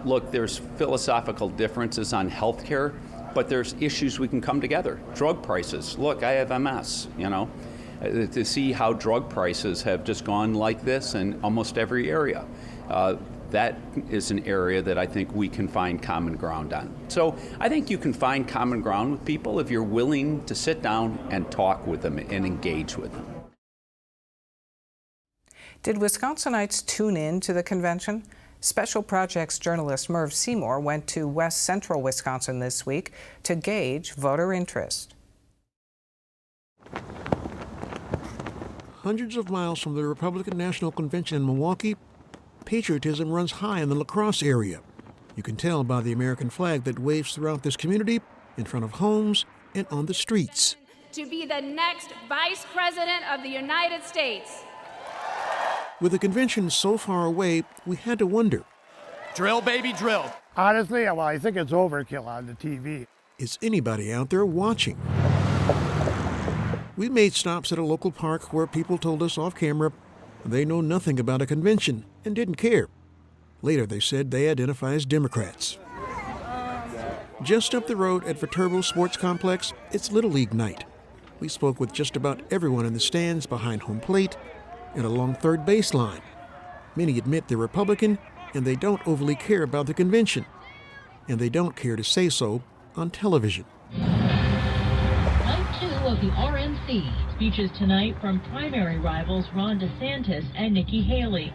Look, there's philosophical differences on health care, but there's issues we can come together. Drug prices. Look, I have MS, to see how drug prices have just gone like this in almost every area. That is an area that I think we can find common ground on. So I think you can find common ground with people if you're willing to sit down and talk with them and engage with them. Did Wisconsinites tune in to the convention? Special Projects journalist Merv Seymour went to West Central Wisconsin this week to gauge voter interest. Hundreds of miles from the Republican National Convention in Milwaukee, patriotism runs high in the La Crosse area. You can tell by the American flag that waves throughout this community, in front of homes and on the streets. To be the next Vice President of the United States. With the convention so far away, we had to wonder. Drill, baby, drill. Honestly, well, I think it's overkill on the TV. Is anybody out there watching? We made stops at a local park where people told us off camera they know nothing about a convention and didn't care. Later, they said they identify as Democrats. Just up the road at Viterbo Sports Complex, it's Little League night. We spoke with just about everyone in the stands behind home plate and along third baseline. Many admit they're Republican and they don't overly care about the convention. And they don't care to say so on television. Night 2 of the RNC. Speeches tonight from primary rivals Ron DeSantis and Nikki Haley.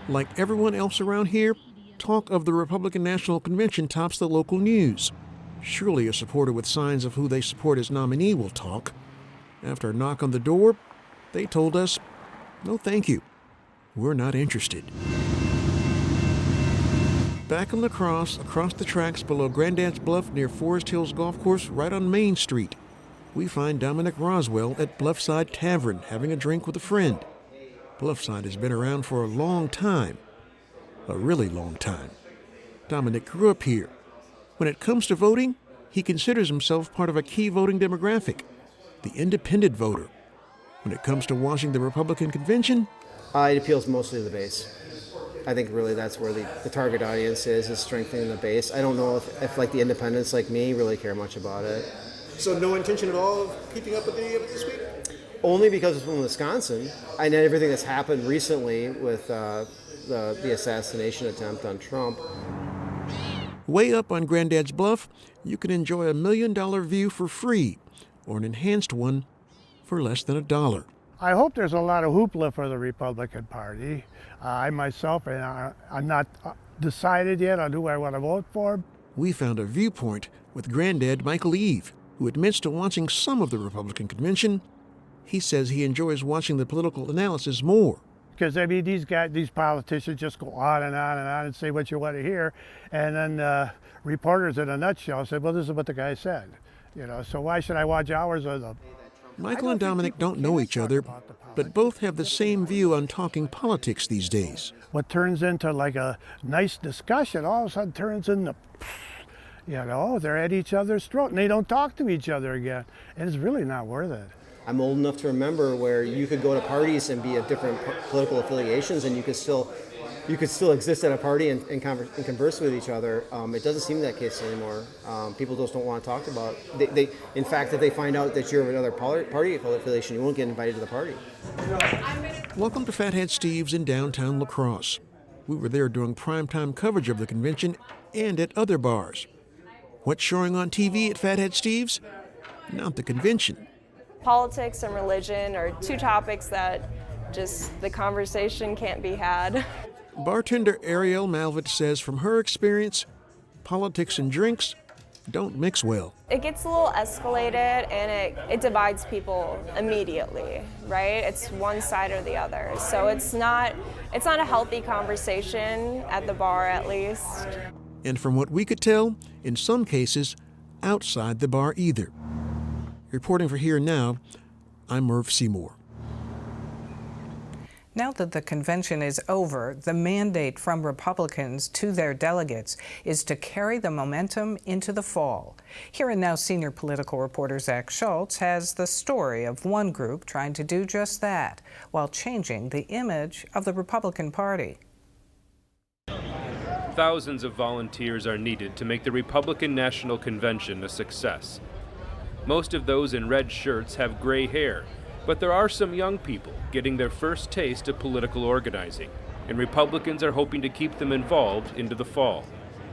Like everyone else around here, talk of the Republican National Convention tops the local news. Surely a supporter with signs of who they support as nominee will talk. After a knock on the door, they told us, no thank you, we're not interested. Back in La Crosse, across the tracks below Grandad's Bluff near Forest Hills Golf Course right on Main Street, we find Dominic Roswell at Bluffside Tavern having a drink with a friend. Bluffside has been around for a long time, a really long time. Dominic grew up here. When it comes to voting, he considers himself part of a key voting demographic, the independent voter. When it comes to watching the Republican convention, it appeals mostly to the base. I think really that's where the target audience is strengthening the base. I don't know if like the independents like me really care much about it. So no intention at all of keeping up with any of it this week? Only because it's from Wisconsin. I know everything that's happened recently with the assassination attempt on Trump. Way up on Grandad's Bluff, you can enjoy $1 million view for free, or an enhanced one for less than $1. I hope there's a lot of hoopla for the Republican Party. I myself, I'm not decided yet on who I want to vote for. We found a viewpoint with Grandad Michael Eve, who admits to watching some of the Republican convention. He says he enjoys watching the political analysis more. Because, I mean, these politicians just go on and on and on and say what you want to hear. And then reporters in a nutshell said, well, this is what the guy said. So why should I watch hours of them? Michael and Dominic don't know each other, but both have the same view on talking politics these days. What turns into like a nice discussion all of a sudden turns into, they're at each other's throat and they don't talk to each other again. And it's really not worth it. I'm old enough to remember where you could go to parties and be of different political affiliations and you could still you could still exist at a party and converse with each other. It doesn't seem that case anymore. People just don't want to talk about it. In fact, if they find out that you're of another party affiliation, you won't get invited to the party. Welcome to Fathead Steve's in downtown La Crosse. We were there doing primetime coverage of the convention and at other bars. What's showing on TV at Fathead Steve's? Not the convention. Politics and religion are two topics that just the conversation can't be had. Bartender Ariel Malvett says from her experience, politics and drinks don't mix well. It gets a little escalated and it divides people immediately, right? It's one side or the other. So it's not a healthy conversation at the bar, at least. And from what we could tell, in some cases, outside the bar either. Reporting for Here and Now, I'm Merv Seymour. Now that the convention is over, the mandate from Republicans to their delegates is to carry the momentum into the fall. Here and Now senior political reporter Zach Schultz has the story of one group trying to do just that while changing the image of the Republican Party. Thousands of volunteers are needed to make the Republican National Convention a success. Most of those in red shirts have gray hair, but there are some young people getting their first taste of political organizing, and Republicans are hoping to keep them involved into the fall.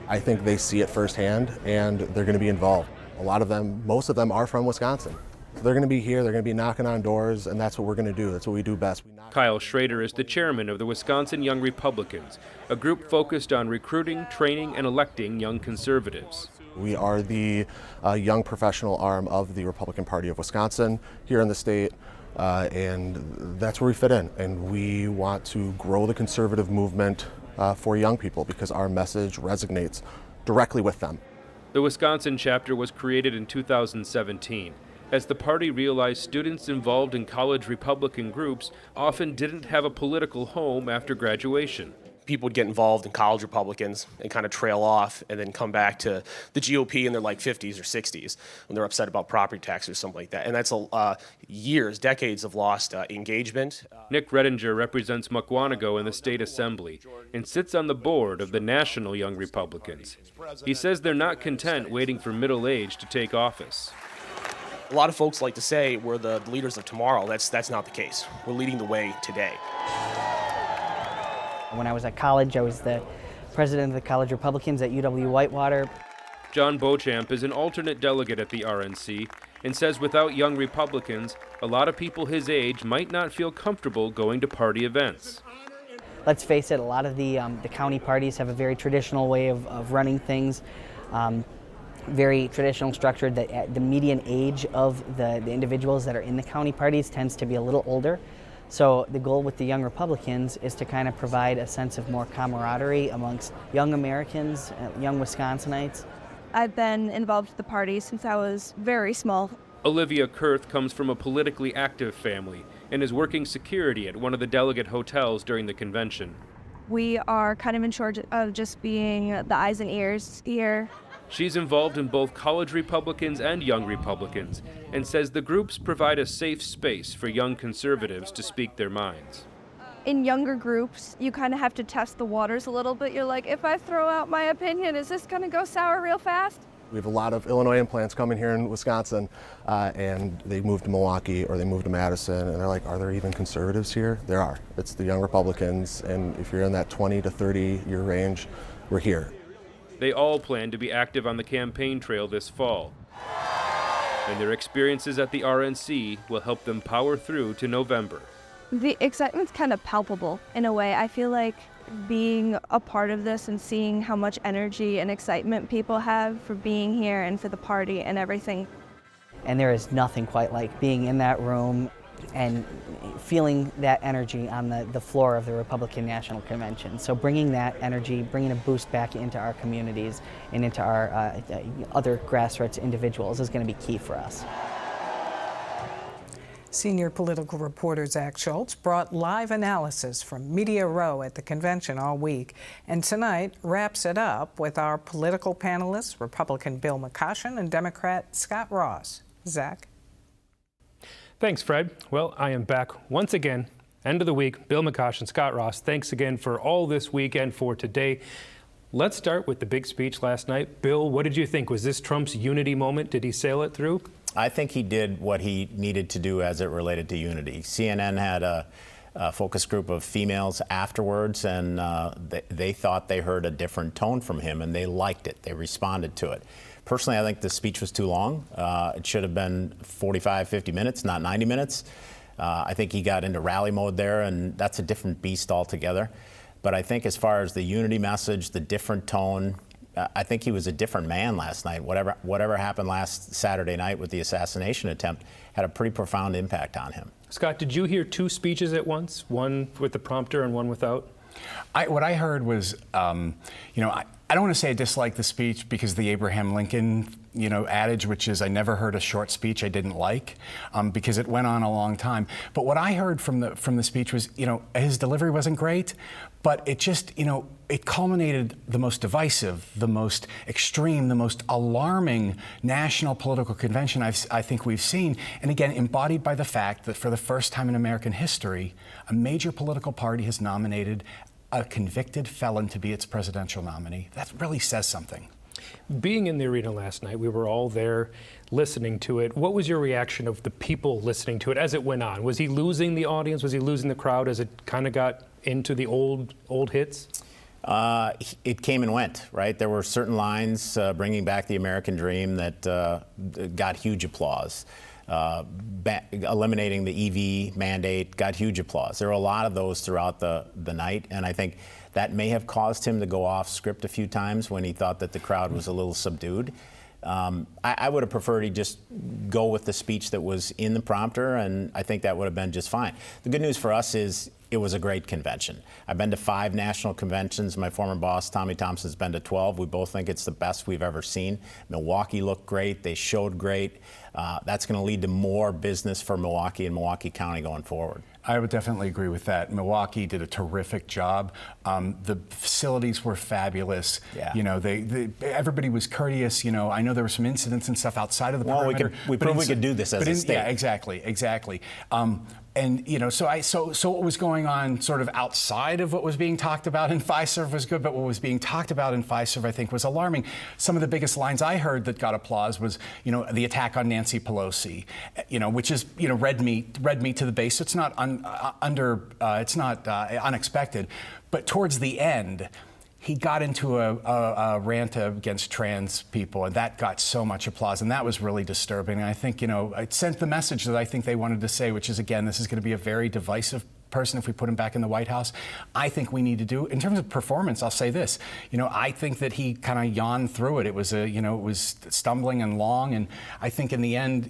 I think they see it firsthand, and they're going to be involved. A lot of them, most of them are from Wisconsin. So they're going to be here, they're going to be knocking on doors, and that's what we're going to do. That's what we do best. Kyle Schrader is the chairman of the Wisconsin Young Republicans, a group focused on recruiting, training, and electing young conservatives. We are the young professional arm of the Republican Party of Wisconsin here in the state, and that's where we fit in. And we want to grow the conservative movement for young people because our message resonates directly with them. The Wisconsin chapter was created in 2017. As the party realized students involved in college Republican groups often didn't have a political home after graduation. People would get involved in college Republicans and kind of trail off and then come back to the GOP in their like 50s or 60s when they're upset about property tax or something like that. And that's years, decades of lost engagement. Nick Redinger represents Mukwonago in the state assembly and sits on the board of the National Young Republicans. He says they're not content waiting for middle age to take office. A lot of folks like to say we're the leaders of tomorrow. That's not the case. We're leading the way today. When I was at college, I was the president of the College Republicans at UW-Whitewater. John Beauchamp is an alternate delegate at the RNC and says without young Republicans, a lot of people his age might not feel comfortable going to party events. Let's face it, a lot of the county parties have a very traditional way of running things, very traditional structured. The median age of the individuals that are in the county parties tends to be a little older. So the goal with the Young Republicans is to kind of provide a sense of more camaraderie amongst young Americans, young Wisconsinites. I've been involved with the party since I was very small. Olivia Kurth comes from a politically active family and is working security at one of the delegate hotels during the convention. We are kind of in charge of just being the eyes and ears here. She's involved in both college Republicans and young Republicans and says the groups provide a safe space for young conservatives to speak their minds. In younger groups, you kind of have to test the waters a little bit. You're like, if I throw out my opinion, is this going to go sour real fast? We have a lot of Illinois implants coming here in Wisconsin, and they moved to Milwaukee or they moved to Madison, and they're like, are there even conservatives here? There are. It's the young Republicans, and if you're in that 20 to 30 year range, we're here. They all plan to be active on the campaign trail this fall, and their experiences at the RNC will help them power through to November. The excitement's kind of palpable in a way. I feel like being a part of this and seeing how much energy and excitement people have for being here and for the party and everything. And there is nothing quite like being in that room and feeling that energy on the floor of the Republican National Convention. So bringing that energy, bringing a boost back into our communities and into our other grassroots individuals is going to be key for us. Senior political reporter Zach Schultz brought live analysis from Media Row at the convention all week, and tonight wraps it up with our political panelists, Republican Bill McCoshen and Democrat Scott Ross. Zach? Thanks, Fred. Well, I am back once again End of the week. Bill McCosh and Scott Ross, thanks again for all this week and for today. Let's start with the big speech last night. Bill, what did you think? Was this Trump's unity moment? Did he sail it through? I think he did what he needed to do as it related to unity. CNN had a focus group of females afterwards, and they thought they heard a different tone from him, and they liked it. They responded to it. Personally, I think the speech was too long. It should have been 45, 50 minutes, not 90 minutes. I think he got into rally mode there, and that's a different beast altogether. But I think as far as the unity message, the different tone, I think he was a different man last night. Whatever happened last Saturday night with the assassination attempt had a pretty profound impact on him. Scott, did you hear two speeches at once, one with the prompter and one without? What I heard was, I don't want to say I dislike the speech because the Abraham Lincoln, adage, which is I never heard a short speech I didn't like, because it went on a long time. But what I heard from the speech was, his delivery wasn't great, but it just, it culminated the most divisive, the most extreme, the most alarming national political convention I think we've seen. And again, embodied by the fact that for the first time in American history, a major political party has nominated a convicted felon to be its presidential nominee. That really says something. Being in the arena last night, we were all there listening to it. What was your reaction of the people listening to it as it went on? Was he losing the audience? Was he losing the crowd as it kind of got into the old hits? It came and went, right? There were certain lines bringing back the American dream that got huge applause. Eliminating the EV mandate got huge applause. There were a lot of those throughout the night, and I think that may have caused him to go off script a few times when he thought that the crowd was a little subdued. I would have preferred he just go with the speech that was in the prompter, and I think that would have been just fine. The good news for us is it was a great convention. I've been to 5 national conventions. My former boss, Tommy Thompson, has been to 12. We both think it's the best we've ever seen. Milwaukee looked great. They showed great. That's going to lead to more business for Milwaukee and Milwaukee County going forward. I would definitely agree with that. Milwaukee did a terrific job. The facilities were fabulous. Yeah. Everybody was courteous. I know there were some incidents and stuff outside of the perimeter. We proved we could do this as a state. Yeah, exactly. So what was going on sort of outside of what was being talked about in Fiserv was good, but what was being talked about in Fiserv, I think, was alarming. Some of the biggest lines I heard that got applause was, the attack on Nancy Pelosi, which is, red meat to the base. It's not unexpected, but towards the end, he got into a rant against trans people, and that got so much applause, and that was really disturbing. And I think, it sent the message that I think they wanted to say, which is, again, this is going to be a very divisive person if we put him back in the White House. I think we need to do, in terms of performance, I'll say this, I think that he kind of yawned through it. It was it was stumbling and long, and I think in the end,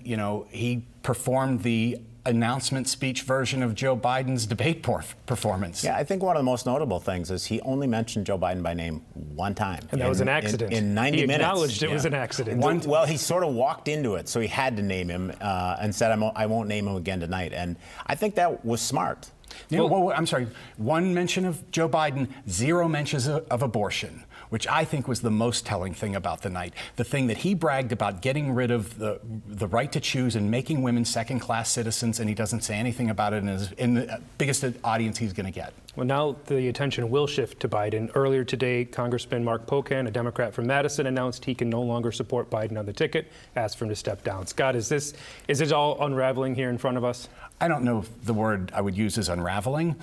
he performed the announcement speech version of Joe Biden's debate performance. Yeah, I think one of the most notable things is he only mentioned Joe Biden by name one time. And that was an accident. In 90 minutes. He acknowledged it was an accident. Well, he sort of walked into it, so he had to name him and said, I won't name him again tonight. And I think that was smart. I'm sorry, one mention of Joe Biden, 0 mentions of abortion, which I think was the most telling thing about the night. The thing that he bragged about getting rid of the right to choose and making women second-class citizens, and he doesn't say anything about it in the biggest audience he's going to get. Well, now the attention will shift to Biden. Earlier today, Congressman Mark Pocan, a Democrat from Madison, announced he can no longer support Biden on the ticket, asked for him to step down. Scott, is it all unraveling here in front of us? I don't know if the word I would use is unraveling.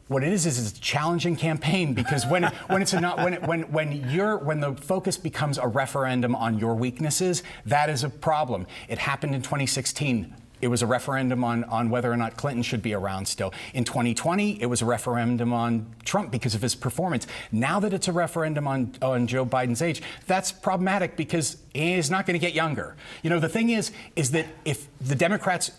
What it is it's a challenging campaign, because when the focus becomes a referendum on your weaknesses, that is a problem. It happened in 2016. It was a referendum on whether or not Clinton should be around still. In 2020, it was a referendum on Trump because of his performance. Now that it's a referendum on Joe Biden's age, that's problematic because he's not going to get younger. The thing is that if the Democrats,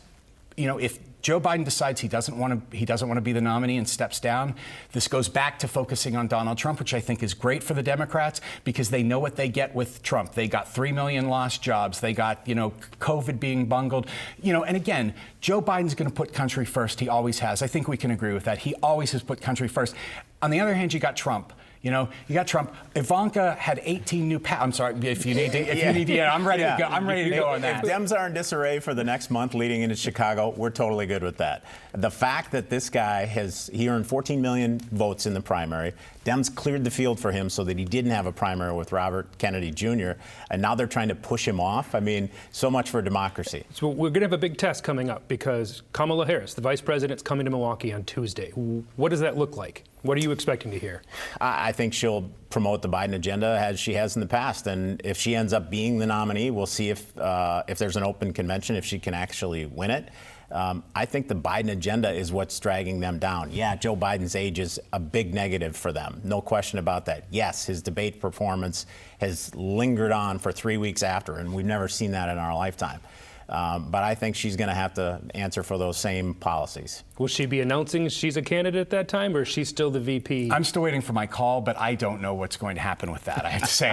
if Joe Biden decides he doesn't want to be the nominee and steps down, this goes back to focusing on Donald Trump, which I think is great for the Democrats because they know what they get with Trump. They got 3 million lost jobs. They got, COVID being bungled. And again, Joe Biden's going to put country first. He always has. I think we can agree with that. He always has put country first. On the other hand, you got Trump. You know, you got Trump. Ivanka had 18 new I'm sorry, if you need to, I'm ready to go. I'm ready to go on that. If Dems are in disarray for the next month leading into Chicago, we're totally good with that. The fact that this guy he earned 14 million votes in the primary, Dems cleared the field for him so that he didn't have a primary with Robert Kennedy Jr., and now they're trying to push him off. I mean, so much for democracy. So we're going to have a big test coming up because Kamala Harris, the vice president, is coming to Milwaukee on Tuesday. What does that look like? What are you expecting to hear? I think she'll promote the Biden agenda as she has in the past, and if she ends up being the nominee, we'll see if there's an open convention, if she can actually win it. I think the Biden agenda is what's dragging them down. Yeah, Joe Biden's age is a big negative for them. No question about that. Yes, his debate performance has lingered on for 3 weeks after, and we've never seen that in our lifetime. But I think she's going to have to answer for those same policies. Will she be announcing she's a candidate at that time, or is she still the VP? I'm still waiting for my call, but I don't know what's going to happen with that. I have to say,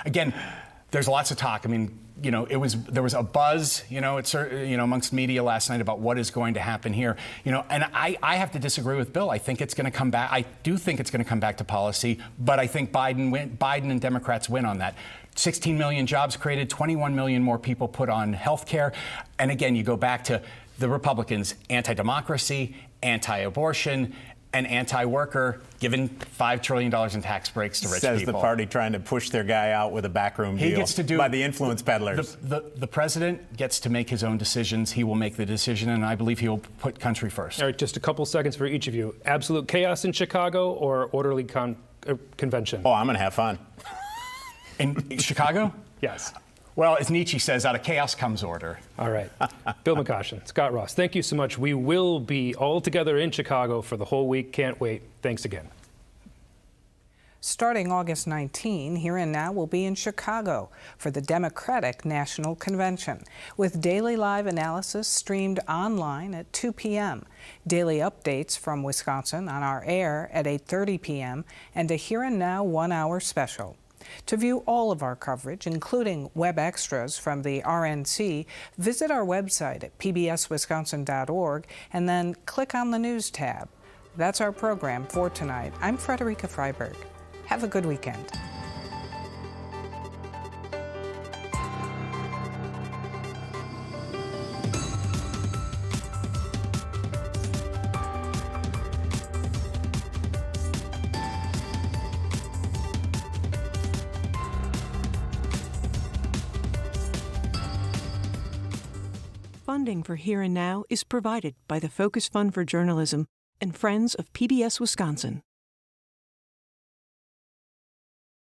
again, there's lots of talk. I mean, there was a buzz, amongst media last night about what is going to happen here. And I have to disagree with Bill. I think it's going to come back. I do think it's going to come back to policy, but I think Biden and Democrats win on that. 16 million jobs created, 21 million more people put on health care. And again, you go back to the Republicans, anti-democracy, anti-abortion, and anti-worker, giving $5 trillion in tax breaks to rich people. Says the party trying to push their guy out with a backroom deal gets to do by the influence peddlers. The president gets to make his own decisions. He will make the decision, and I believe he will put country first. All right, just a couple seconds for each of you. Absolute chaos in Chicago or orderly convention? Oh, I'm going to have fun. In Chicago? Yes. Well, as Nietzsche says, out of chaos comes order. All right. Bill McCoshen, Scott Ross, thank you so much. We will be all together in Chicago for the whole week. Can't wait. Thanks again. Starting August 19, Here and Now will be in Chicago for the Democratic National Convention, with daily live analysis streamed online at 2 p.m., daily updates from Wisconsin on our air at 8:30 p.m., and a Here and Now 1-hour special. To view all of our coverage, including web extras from the RNC, visit our website at pbswisconsin.org and then click on the News tab. That's our program for tonight. I'm Frederica Freiberg. Have a good weekend. Funding for Here and Now is provided by the Focus Fund for Journalism and Friends of PBS Wisconsin.